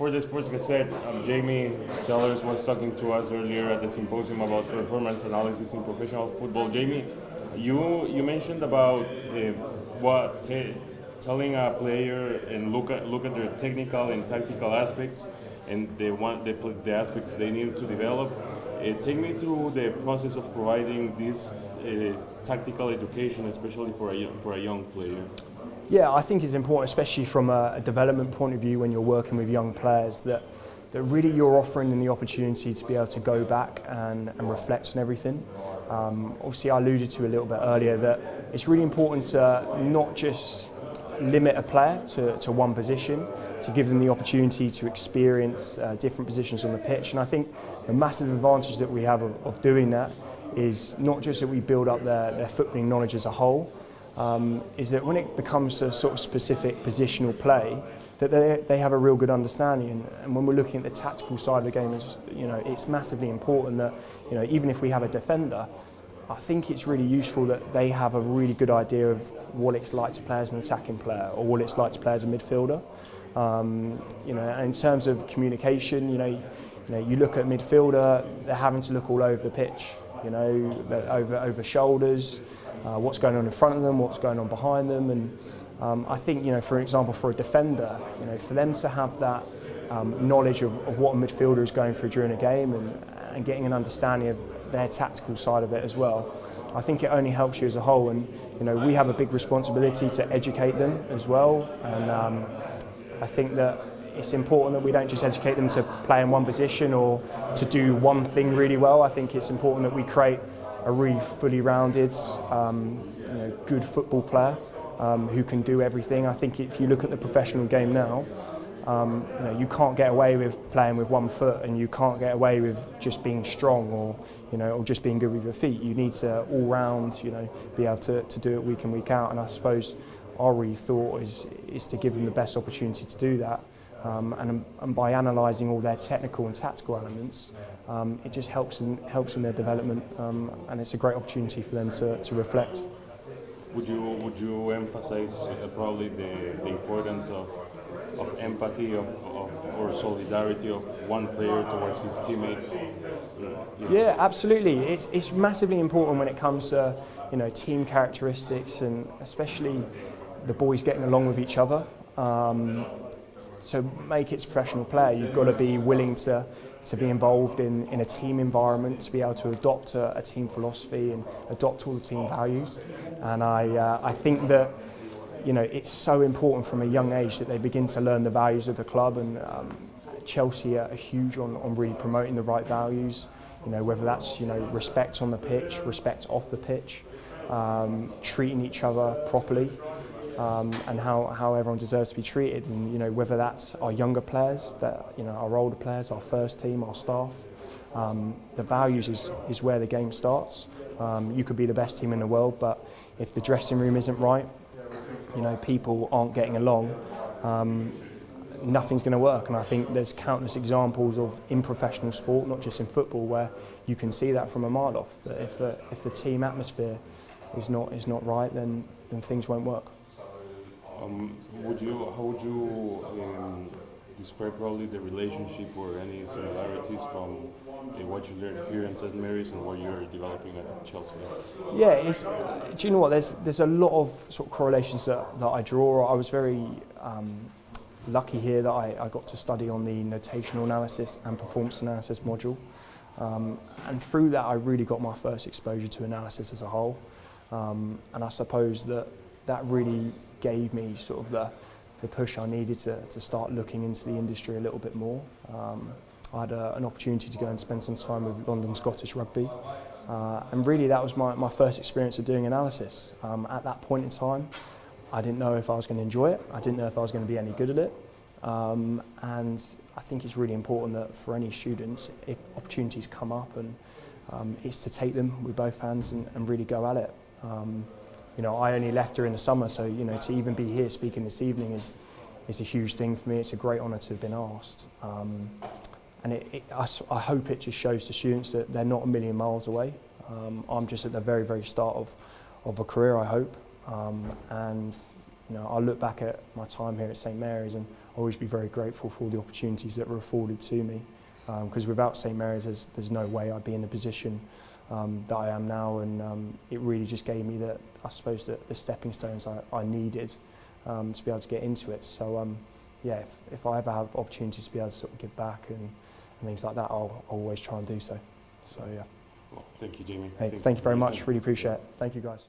For the Sports Gazette, Jamie Sellers was talking to us earlier at the symposium about performance analysis in professional football. Jamie, you mentioned about telling a player and look at their technical and tactical aspects and the aspects they need to develop. Take me through the process of providing this tactical education, especially for a young player. Yeah, I think it's important, especially from a development point of view when you're working with young players, that really you're offering them the opportunity to be able to go back and reflect on everything. Obviously, I alluded to a little bit earlier that it's really important to not just limit a player to one position, to give them the opportunity to experience different positions on the pitch. And I think the massive advantage that we have of doing that is not just that we build up their footballing knowledge as a whole, is that when it becomes a sort of specific positional play, that they have a real good understanding. And when we're looking at the tactical side of the game, it's massively important that, even if we have a defender, I think it's really useful that they have a really good idea of what it's like to play as an attacking player or what it's like to play as a midfielder. And in terms of communication, you look at midfielder, they're having to look all over the pitch, over shoulders. What's going on in front of them, what's going on behind them, and I think, for example, for a defender, for them to have that knowledge of what a midfielder is going through during a game and getting an understanding of their tactical side of it as well, I think it only helps you as a whole. And we have a big responsibility to educate them as well, and I think that it's important that we don't just educate them to play in one position or to do one thing really well. I think it's important that we create a really fully rounded, good football player who can do everything. I think if you look at the professional game now, you can't get away with playing with one foot, and you can't get away with just being strong or just being good with your feet. You need to all round, be able to do it week in, week out. And I suppose our really thought is to give them the best opportunity to do that. And by analysing all their technical and tactical elements, it just helps in their development, and it's a great opportunity for them to reflect. Would you emphasize probably the importance of empathy or solidarity of one player towards his teammates? Yeah, absolutely. It's massively important when it comes to team characteristics, and especially the boys getting along with each other. So make it professional play, you've got to be willing to be involved in a team environment, to be able to adopt a team philosophy and adopt all the team values. And I think that it's so important from a young age that they begin to learn the values of the club, and Chelsea are huge on really promoting the right values, whether that's respect on the pitch, respect off the pitch, treating each other properly. And how everyone deserves to be treated, and whether that's our younger players, our older players, our first team, our staff. The values is where the game starts. You could be the best team in the world, but if the dressing room isn't right, people aren't getting along, nothing's going to work. And I think there's countless examples in professional sport, not just in football, where you can see that from a mile off. That if the team atmosphere is not right, then things won't work. How would you describe probably the relationship or any similarities from what you learned here in St. Mary's and what you're developing at Chelsea? Yeah, do you know what? There's a lot of sort of correlations that I draw. I was very lucky here that I got to study on the notational analysis and performance analysis module, and through that I really got my first exposure to analysis as a whole, and I suppose that really gave me sort of the push I needed to start looking into the industry a little bit more. I had an opportunity to go and spend some time with London Scottish Rugby, and really that was my first experience of doing analysis. At that point in time, I didn't know if I was going to enjoy it, I didn't know if I was going to be any good at it, and I think it's really important that for any students, if opportunities come up, and it's to take them with both hands and really go at it. I only left during the summer, so to even be here speaking this evening is a huge thing for me. It's a great honour to have been asked, and I hope it just shows the students that they're not a million miles away. I'm just at the very, very start of a career, I hope, and You know, I look back at my time here at St Mary's and I'll always be very grateful for all the opportunities that were afforded to me. Because without St Mary's, there's no way I'd be in the position that I am now, and it really just gave me I suppose the stepping stones I needed to be able to get into it. So yeah, if I ever have opportunities to be able to sort of give back and things like that, I'll always try and do so. So yeah. Well, thank you, Jamie. Hey, thank you very much. Really appreciate it. Thank you, guys.